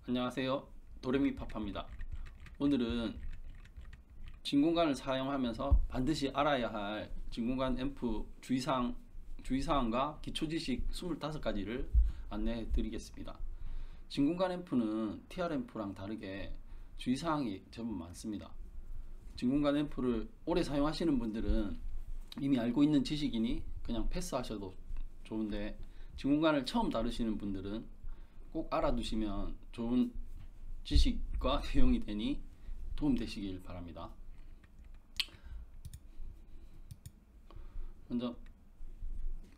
안녕하세요. 도레미파파입니다. 오늘은 진공관을 사용하면서 반드시 알아야 할 진공관 앰프 주의사항과 기초지식 25가지를 안내해 드리겠습니다. 진공관 앰프는 TR 앰프랑 다르게 주의사항이 제법 많습니다. 진공관 앰프를 오래 사용하시는 분들은 이미 알고 있는 지식이니 그냥 패스하셔도 좋은데, 진공관을 처음 다루시는 분들은 꼭 알아두시면 좋은 지식과 내용이 되니 도움되시길 바랍니다. 먼저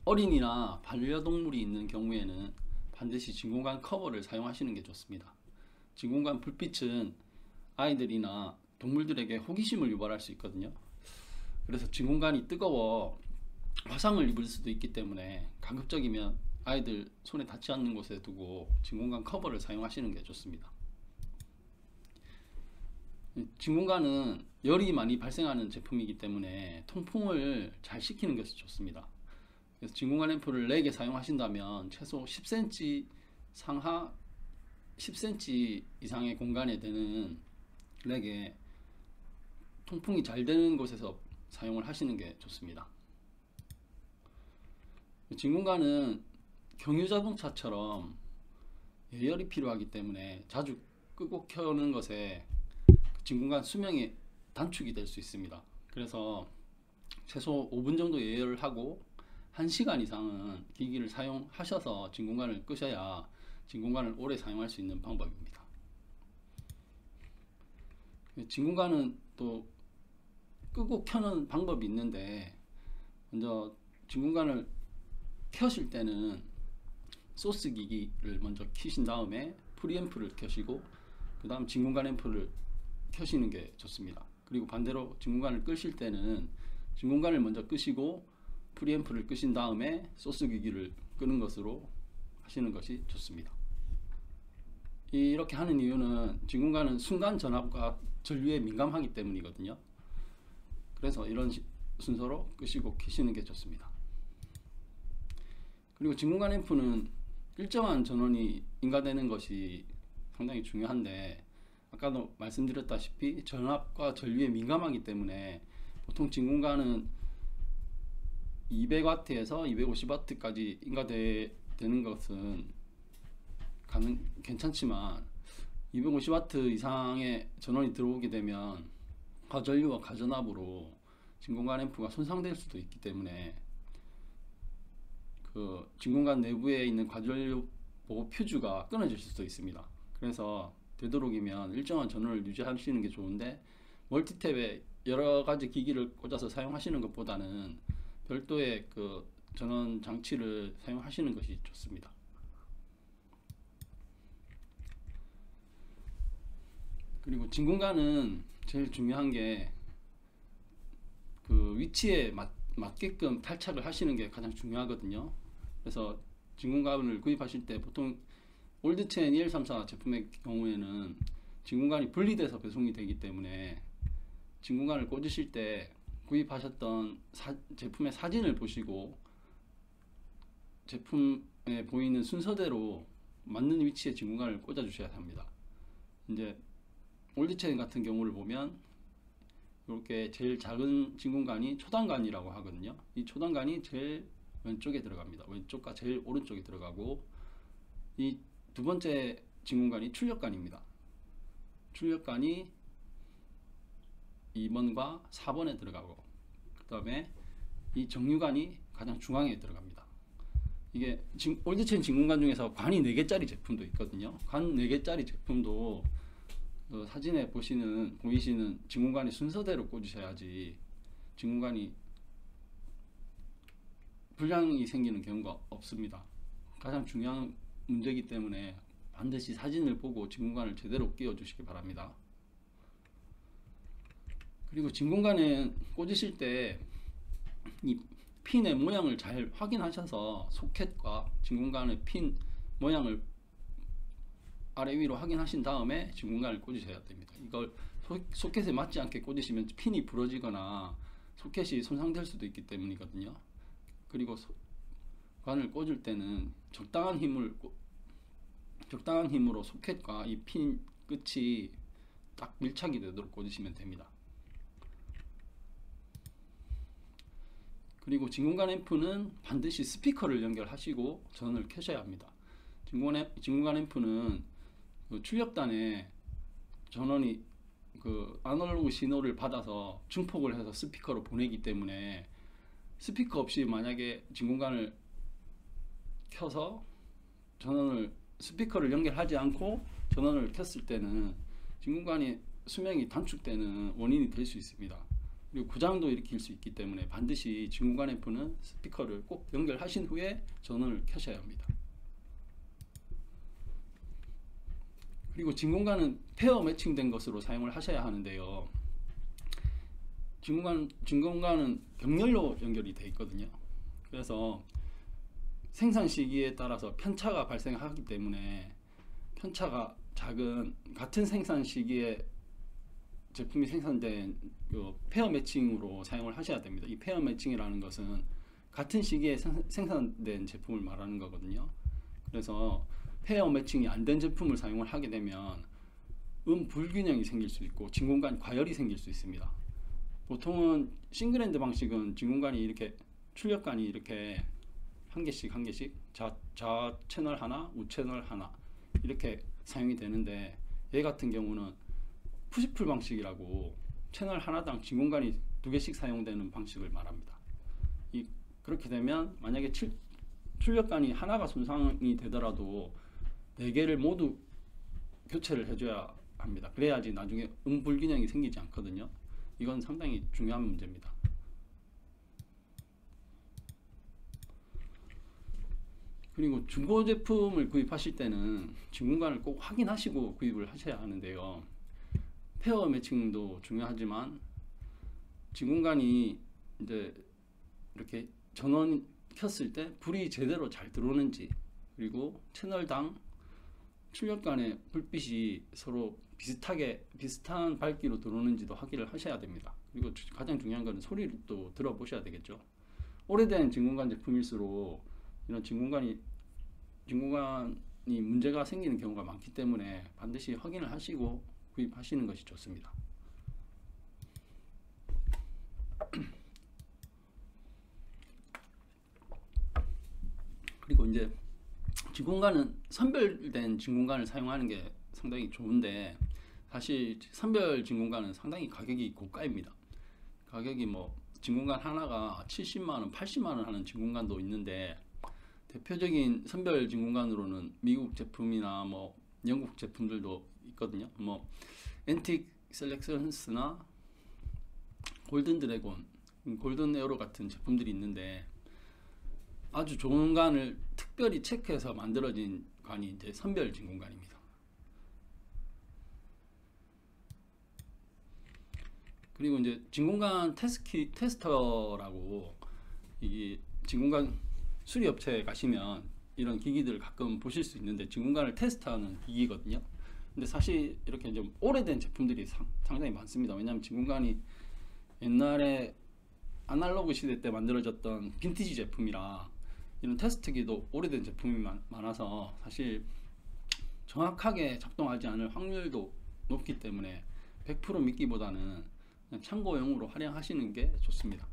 어린이나 반려동물이 있는 경우에는 반드시 진공관 커버를 사용하시는 게 좋습니다. 진공관 불빛은 아이들이나 동물들에게 호기심을 유발할 수 있거든요. 그래서 진공관이 뜨거워 화상을 입을 수도 있기 때문에 가급적이면 아이들 손에 닿지 않는 곳에 두고 진공관 커버를 사용하시는 게 좋습니다. 진공관은 열이 많이 발생하는 제품이기 때문에 통풍을 잘 시키는 것이 좋습니다. 그래서 진공관 앰프를 4개 사용하신다면 최소 10cm 상하 10cm 이상의 공간에 되는 4개 통풍이 잘 되는 곳에서 사용을 하시는 게 좋습니다. 진공관은 경유자동차처럼 예열이 필요하기 때문에 자주 끄고 켜는 것에 진공관 수명이 단축이 될 수 있습니다. 그래서 최소 5분 정도 예열을 하고 1시간 이상은 기기를 사용하셔서 진공관을 끄셔야 진공관을 오래 사용할 수 있는 방법입니다. 진공관은 또 끄고 켜는 방법이 있는데, 먼저 진공관을 켜실 때는 소스 기기를 먼저 켜신 다음에 프리앰프를 켜시고 그 다음 진공관 앰프를 켜시는 게 좋습니다. 그리고 반대로 진공관을 끄실 때는 진공관을 먼저 끄시고 프리앰프를 끄신 다음에 소스 기기를 끄는 것으로 하시는 것이 좋습니다. 이렇게 하는 이유는 진공관은 순간 전압과 전류에 민감하기 때문이거든요. 그래서 이런 순서로 끄시고 켜시는 게 좋습니다. 그리고 진공관 앰프는 일정한 전원이 인가되는 것이 상당히 중요한데, 아까도 말씀드렸다시피 전압과 전류에 민감하기 때문에 보통 진공관은 200W에서 250W까지 인가되는 것은 괜찮지만 250W 이상의 전원이 들어오게 되면 과전류와 과전압으로 진공관 앰프가 손상될 수도 있기 때문에 그 진공관 내부에 있는 과전류 보호 퓨즈가 끊어질 수도 있습니다. 그래서 되도록이면 일정한 전원을 유지하시는 게 좋은데, 멀티탭에 여러 가지 기기를 꽂아서 사용하시는 것보다는 별도의 그 전원 장치를 사용하시는 것이 좋습니다. 그리고 진공관은 제일 중요한 게 그 위치에 맞게끔 탈착을 하시는 게 가장 중요하거든요. 그래서 진공관을 구입하실 때 보통 올드첸 2134 제품의 경우에는 진공관이 분리돼서 배송이 되기 때문에 진공관을 꽂으실 때 구입하셨던 제품의 사진을 보시고 제품에 보이는 순서대로 맞는 위치에 진공관을 꽂아 주셔야 합니다. 이제 올드첸 같은 경우를 보면 이렇게 제일 작은 진공관이 초단관이라고 하거든요. 이 초단관이 제일 왼쪽에 들어갑니다. 왼쪽과 제일 오른쪽에 들어가고, 이 두 번째 진공관이 출력관입니다. 출력관이 2번과 4번에 들어가고, 그 다음에 이 정류관이 가장 중앙에 들어갑니다. 이게 올드체인 진공관 중에서 관이 4개짜리 제품도 있거든요. 관 4개짜리 제품도 그 사진에 보이시는 진공관의 순서대로 꽂으셔야지 진공관이 불량이 생기는 경우가 없습니다. 가장 중요한 문제이기 때문에 반드시 사진을 보고 진공관을 제대로 끼워 주시기 바랍니다. 그리고 진공관에 꽂으실 때 이 핀의 모양을 잘 확인하셔서 소켓과 진공관의 핀 모양을 아래 위로 확인하신 다음에 진공관을 꽂으셔야 됩니다. 이걸 소켓에 맞지 않게 꽂으시면 핀이 부러지거나 소켓이 손상될 수도 있기 때문이거든요. 그리고 관을 꽂을 때는 적당한 힘을 적당한 힘으로 소켓과 이 핀 끝이 딱 밀착이 되도록 꽂으시면 됩니다. 그리고 진공관 앰프는 반드시 스피커를 연결하시고 전원을 켜셔야 합니다. 진공관 앰프는 그 출력단에 전원이 그 아날로그 신호를 받아서 증폭을 해서 스피커로 보내기 때문에 스피커 없이 만약에 진공관을 켜서 전원을 스피커를 연결하지 않고 전원을 켰을 때는 진공관이 수명이 단축되는 원인이 될 수 있습니다. 그리고 고장도 일으킬 수 있기 때문에 반드시 진공관 앰프는 스피커를 꼭 연결하신 후에 전원을 켜셔야 합니다. 그리고 진공관은 페어 매칭된 것으로 사용을 하셔야 하는데요. 진공관은 병렬로 연결이 되어 있거든요. 그래서 생산 시기에 따라서 편차가 발생하기 때문에 편차가 작은 같은 생산 시기에 제품이 생산된 그 페어 매칭으로 사용을 하셔야 됩니다. 이 페어 매칭이라는 것은 같은 시기에 생산된 제품을 말하는 거거든요. 그래서 페어 매칭이 안 된 제품을 사용을 하게 되면 불균형이 생길 수 있고 진공관 과열이 생길 수 있습니다. 보통은 싱글핸드 방식은 진공관이 이렇게 출력관이 이렇게 한 개씩 좌 채널 하나, 우 채널 하나 이렇게 사용이 되는데, 얘 같은 경우는 푸시풀 방식이라고 채널 하나당 진공관이 2개씩 사용되는 방식을 말합니다. 그렇게 되면 만약에 출력관이 하나가 손상이 되더라도 4개를 모두 교체를 해줘야 합니다. 그래야지 나중에 불균형이 생기지 않거든요. 이건 상당히 중요한 문제입니다. 그리고 중고 제품을 구입하실 때는 진공관을 꼭 확인하시고 구입을 하셔야 하는데요. 페어 매칭도 중요하지만 진공관이 이제 이렇게 전원 켰을 때 불이 제대로 잘 들어오는지, 그리고 채널당 출력관의 불빛이 서로 비슷한 밝기로 들어오는지도 확인을 하셔야 됩니다. 그리고 가장 중요한 것은 소리를 또 들어보셔야 되겠죠. 오래된 진공관 제품일수록 이런 진공관이 문제가 생기는 경우가 많기 때문에 반드시 확인을 하시고 구입하시는 것이 좋습니다. 그리고 이제 진공관은 선별된 진공관을 사용하는 게 상당히 좋은데, 사실 선별 진공관은 상당히 가격이 고가입니다. 가격이 뭐 진공관 하나가 70만원, 80만원 하는 진공관도 있는데, 대표적인 선별 진공관으로는 미국 제품이나 뭐 영국 제품들도 있거든요. 뭐 앤틱 셀렉션스나 골든 드래곤, 골든 에어로 같은 제품들이 있는데, 아주 좋은 관을 특별히 체크해서 만들어진 관이 이제 선별 진공관입니다. 그리고 이제 진공관 테스터라고, 이 진공관 수리업체에 가시면 이런 기기들을 가끔 보실 수 있는데, 진공관을 테스트하는 기기거든요. 근데 사실 이렇게 좀 오래된 제품들이 상당히 많습니다. 왜냐하면 진공관이 옛날에 아날로그 시대 때 만들어졌던 빈티지 제품이라 이런 테스트기도 오래된 제품이 많아서 사실 정확하게 작동하지 않을 확률도 높기 때문에 100% 믿기보다는 그냥 참고용으로 활용하시는 게 좋습니다.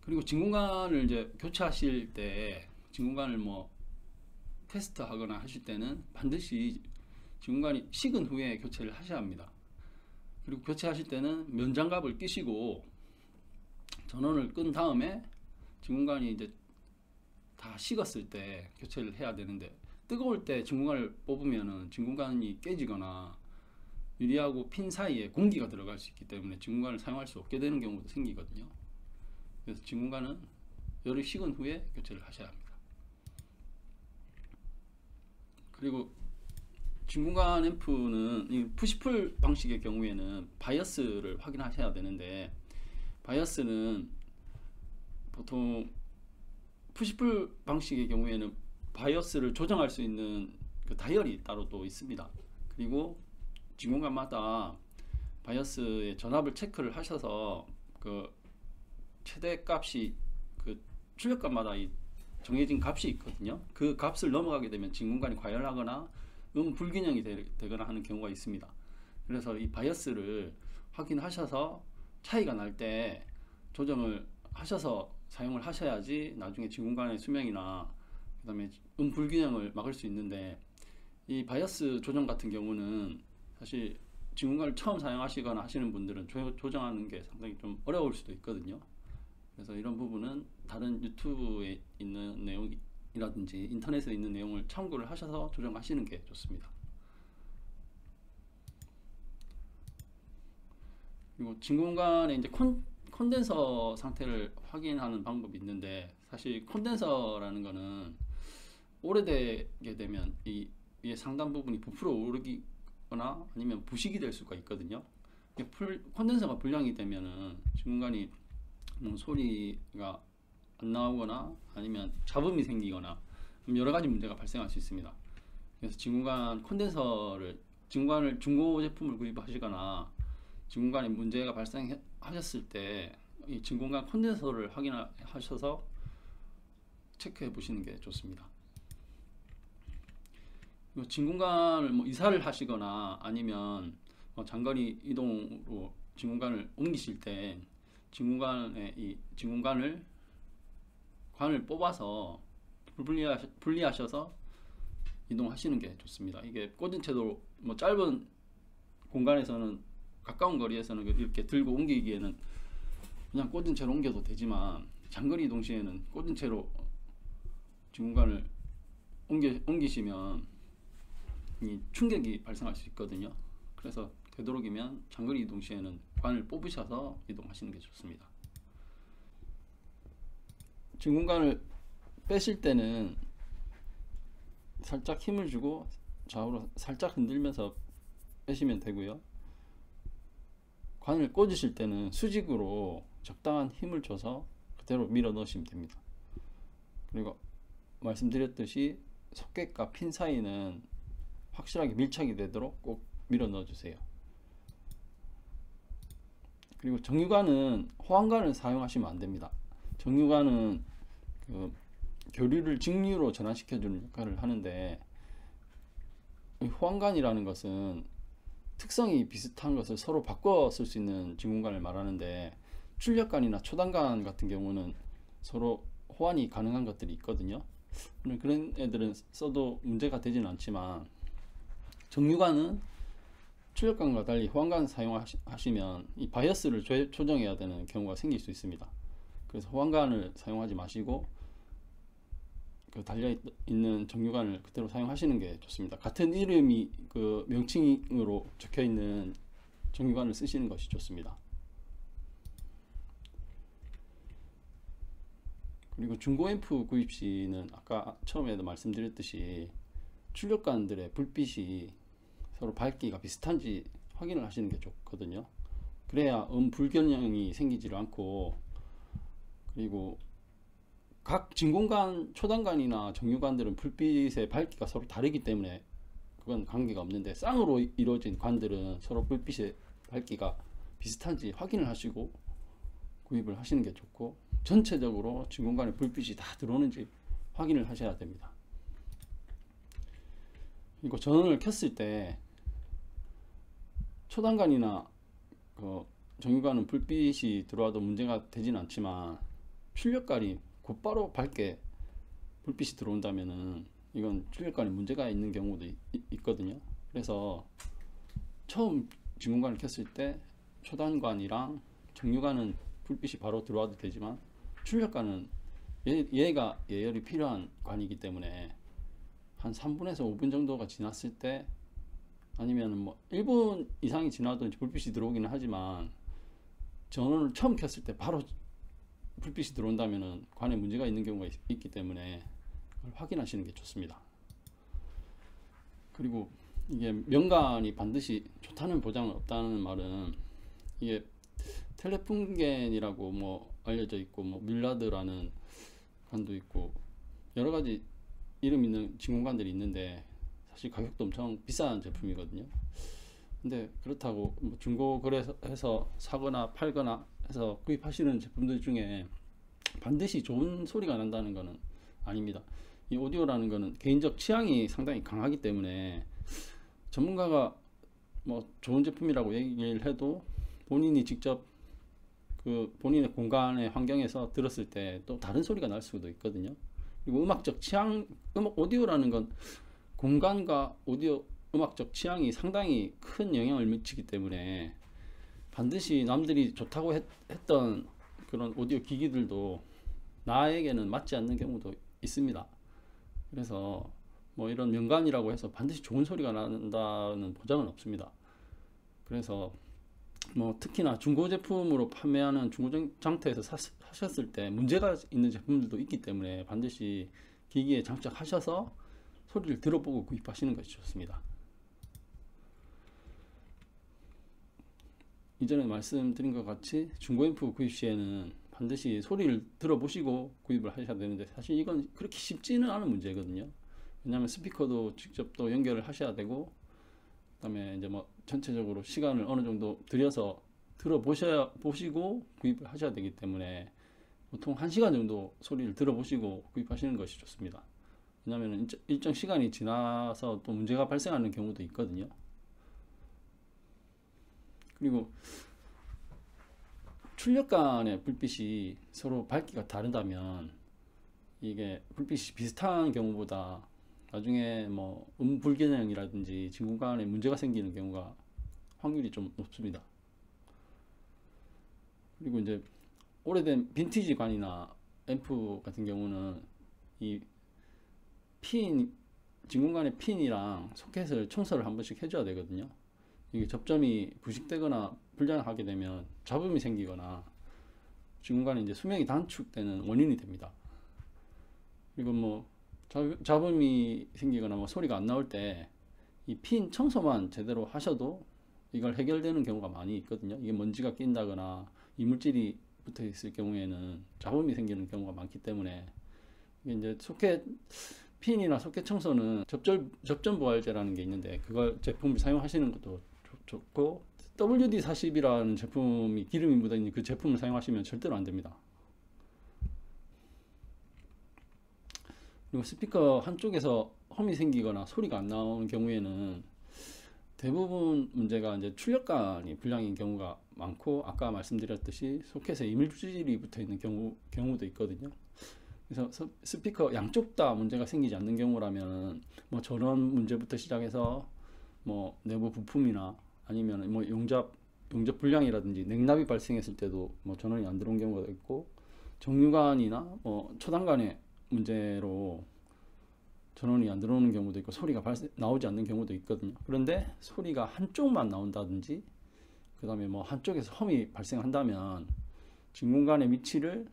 그리고 진공관을 이제 교체하실 때, 진공관을 뭐 테스트하거나 하실 때는 반드시 진공관이 식은 후에 교체를 하셔야 합니다. 그리고 교체하실 때는 면장갑을 끼시고 전원을 끈 다음에 진공관이 이제 다 식었을 때 교체를 해야 되는데, 뜨거울 때 진공관을 뽑으면은 진공관이 깨지거나 유리하고 핀 사이에 공기가 들어갈 수 있기 때문에 진공관을 사용할 수 없게 되는 경우도 생기거든요. 그래서 진공관은 열이 식은 후에 교체를 하셔야 합니다. 그리고 진공관 앰프는 이 푸시풀 방식의 경우에는 바이어스를 확인하셔야 되는데, 바이어스는 보통 푸시풀 방식의 경우에는 바이어스를 조정할 수 있는 그 다이얼이 따로 또 있습니다. 그리고 진공관마다 바이어스의 전압을 체크를 하셔서 그 최대 값이 그 출력관마다 이 정해진 값이 있거든요. 그 값을 넘어가게 되면 진공관이 과열하거나 불균형이 되거나 하는 경우가 있습니다. 그래서 이 바이어스를 확인하셔서 차이가 날 때 조정을 하셔서 사용을 하셔야지 나중에 진공관의 수명이나 그 다음에 불균형을 막을 수 있는데, 이 바이어스 조정 같은 경우는 사실 진공관을 처음 사용하시거나 하시는 분들은 조정하는 게 상당히 좀 어려울 수도 있거든요. 그래서 이런 부분은 다른 유튜브에 있는 내용이라든지 인터넷에 있는 내용을 참고를 하셔서 조정하시는 게 좋습니다. 그리고 진공관에 이제 콘덴서 상태를 확인하는 방법이 있는데, 사실 콘덴서라는 거는 오래되게 되면 이게 상단 부분이 부풀어 오르거나 아니면 부식이 될 수가 있거든요. 콘덴서가 불량이 되면은 진공관이 소리가 안 나오거나 아니면 잡음이 생기거나 여러 가지 문제가 발생할 수 있습니다. 그래서 진공관을 중고 제품을 구입하시거나 진공관에 문제가 발생하셨을 때 이 진공관 콘덴서를 확인하셔서 체크해 보시는 게 좋습니다. 진공관을 이사를 하시거나 아니면 장거리 이동으로 진공관을 옮기실 때 진공관을 뽑아서 분리하셔서 이동하시는 게 좋습니다. 이게 꽂은 채로 짧은 공간에서는, 가까운 거리에서는 이렇게 들고 옮기기에는 그냥 꽂은 채로 옮겨도 되지만, 장거리 이동 시에는 꽂은 채로 진공관을 옮기시면 이 충격이 발생할 수 있거든요. 그래서 되도록이면 장거리 이동 시에는 관을 뽑으셔서 이동하시는 게 좋습니다. 진공관을 빼실 때는 살짝 힘을 주고 좌우로 살짝 흔들면서 빼시면 되고요. 관을 꽂으실 때는 수직으로 적당한 힘을 줘서 그대로 밀어 넣으시면 됩니다. 그리고 말씀드렸듯이 속객과 핀 사이는 확실하게 밀착이 되도록 꼭 밀어 넣어 주세요. 그리고 정유관은 호환관을 사용하시면 안 됩니다. 정유관은 교류를 직류로 전환시켜 주는 역할을 하는데, 호환관이라는 것은 특성이 비슷한 것을 서로 바꿔 쓸 수 있는 진공관을 말하는데, 출력관이나 초단관 같은 경우는 서로 호환이 가능한 것들이 있거든요. 그런 애들은 써도 문제가 되지는 않지만, 정유관은 출력관과 달리 호환관 사용하시면 이 바이어스를 조정해야 되는 경우가 생길 수 있습니다. 그래서 호환관을 사용하지 마시고 달려있는 정유관을 그대로 사용하시는 게 좋습니다. 같은 이름이 명칭으로 적혀있는 정유관을 쓰시는 것이 좋습니다. 그리고 중고 앰프 구입 시는 아까 처음에도 말씀드렸듯이 출력관들의 불빛이 서로 밝기가 비슷한지 확인을 하시는 게 좋거든요. 그래야 불균형이 생기지 않고, 그리고 각 진공관, 초단관이나 정유관들은 불빛의 밝기가 서로 다르기 때문에 그건 관계가 없는데, 쌍으로 이루어진 관들은 서로 불빛의 밝기가 비슷한지 확인을 하시고 구입을 하시는 게 좋고, 전체적으로 진공관에 불빛이 다 들어오는지 확인을 하셔야 됩니다. 그리고 전원을 켰을 때 초단관이나 정유관은 불빛이 들어와도 문제가 되진 않지만, 출력관이 곧바로 밝게 불빛이 들어온다면은 이건 출력관에 문제가 있는 경우도 있거든요. 그래서 처음 진공관을 켰을 때 초단관이랑 정유관은 불빛이 바로 들어와도 되지만, 출력관은 얘가 예열이 필요한 관이기 때문에 한 3분에서 5분 정도가 지났을 때, 아니면 1분 이상이 지나도 불빛이 들어오기는 하지만, 전원을 처음 켰을 때 바로 불빛이 들어온다면 관에 문제가 있는 경우가 있기 때문에 그걸 확인하시는 게 좋습니다. 그리고 이게 명관이 반드시 좋다는 보장은 없다는 말은, 이게 텔레풍겐이라고 알려져 있고, 밀라드라는 관도 있고 여러 가지 이름 있는 진공관들이 있는데, 사실 가격도 엄청 비싼 제품이거든요. 근데 그렇다고 중고 거래해서 사거나 팔거나 해서 구입하시는 제품들 중에 반드시 좋은 소리가 난다는 것은 아닙니다. 이 오디오라는 거는 개인적 취향이 상당히 강하기 때문에 전문가가 뭐 좋은 제품이라고 얘기를 해도 본인이 직접 그 본인의 공간의 환경에서 들었을 때 또 다른 소리가 날 수도 있거든요. 그리고 음악적 취향, 오디오라는 건 공간과 오디오 음악적 취향이 상당히 큰 영향을 미치기 때문에 반드시 남들이 좋다고 했던 그런 오디오 기기들도 나에게는 맞지 않는 경우도 있습니다. 그래서 뭐 이런 명관이라고 해서 반드시 좋은 소리가 난다는 보장은 없습니다. 그래서 뭐 특히나 중고 제품으로 판매하는 중고 장터에서 사셨을 때 문제가 있는 제품들도 있기 때문에 반드시 기기에 장착하셔서 소리를 들어보고 구입하시는 것이 좋습니다. 이전에 말씀드린 것 같이 중고 앰프 구입 시에는 반드시 소리를 들어보시고 구입을 하셔야 되는데 사실 이건 그렇게 쉽지는 않은 문제거든요. 왜냐하면 스피커도 직접 또 연결을 하셔야 되고 그다음에 이제 뭐 전체적으로 시간을 어느 정도 들여서 보시고 구입을 하셔야 되기 때문에 보통 1시간 정도 소리를 들어보시고 구입하시는 것이 좋습니다. 왜냐하면 일정 시간이 지나서 또 문제가 발생하는 경우도 있거든요. 그리고 출력 간의 불빛이 서로 밝기가 다르다면 이게 불빛이 비슷한 경우보다 나중에 뭐 불균형이라든지 진공관에 문제가 생기는 경우가 확률이 좀 높습니다. 그리고 이제 오래된 빈티지 관이나 앰프 같은 경우는 이 진공관의 핀이랑 소켓을 청소를 한 번씩 해줘야 되거든요. 이게 접점이 부식되거나 불량하게 되면 잡음이 생기거나 진공관의 이제 수명이 단축되는 원인이 됩니다. 그리고 뭐 잡음이 생기거나 뭐 소리가 안 나올 때 이 핀 청소만 제대로 하셔도 이걸 해결되는 경우가 많이 있거든요. 이게 먼지가 낀다거나 이물질이 붙어 있을 경우에는 잡음이 생기는 경우가 많기 때문에 이게 이제 핀이나 소켓 청소는 접점 부활제라는 게 있는데 그걸 제품을 사용하시는 것도 좋고 WD-40이라는 제품이 기름이 묻어있는 그 제품을 사용하시면 절대로 안 됩니다. 그리고 스피커 한쪽에서 험이 생기거나 소리가 안 나오는 경우에는 대부분 문제가 이제 출력관이 불량인 경우가 많고 아까 말씀드렸듯이 소켓에 이물질이 붙어 있는 경우도 있거든요. 그래서 스피커 양쪽 다 문제가 생기지 않는 경우라면 뭐 전원 문제부터 시작해서 뭐 내부 부품이나 아니면 뭐 용접 불량이라든지 냉납이 발생했을 때도 뭐 전원이 안 들어온 경우가 있고 정유관이나 뭐 초단관의 문제로 전원이 안 들어오는 경우도 있고 소리가 나오지 않는 경우도 있거든요. 그런데 소리가 한쪽만 나온다든지 그 다음에 뭐 한쪽에서 험이 발생한다면 진공관의 위치를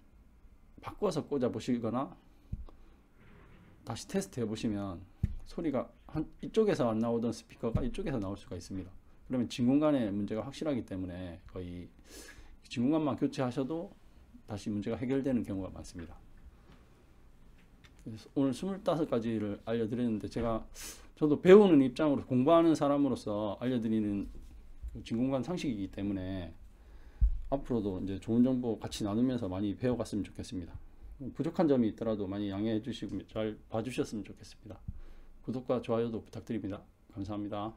바꿔서 꽂아 보시거나 다시 테스트 해 보시면 소리가 이쪽에서 안 나오던 스피커가 이쪽에서 나올 수가 있습니다. 그러면 진공관의 문제가 확실하기 때문에 거의 진공관만 교체하셔도 다시 문제가 해결되는 경우가 많습니다. 그래서 오늘 25가지를 알려드렸는데 저도 배우는 입장으로 공부하는 사람으로서 알려드리는 진공관 상식이기 때문에 앞으로도 이제 좋은 정보 같이 나누면서 많이 배워갔으면 좋겠습니다. 부족한 점이 있더라도 많이 양해해 주시고 잘 봐주셨으면 좋겠습니다. 구독과 좋아요도 부탁드립니다. 감사합니다.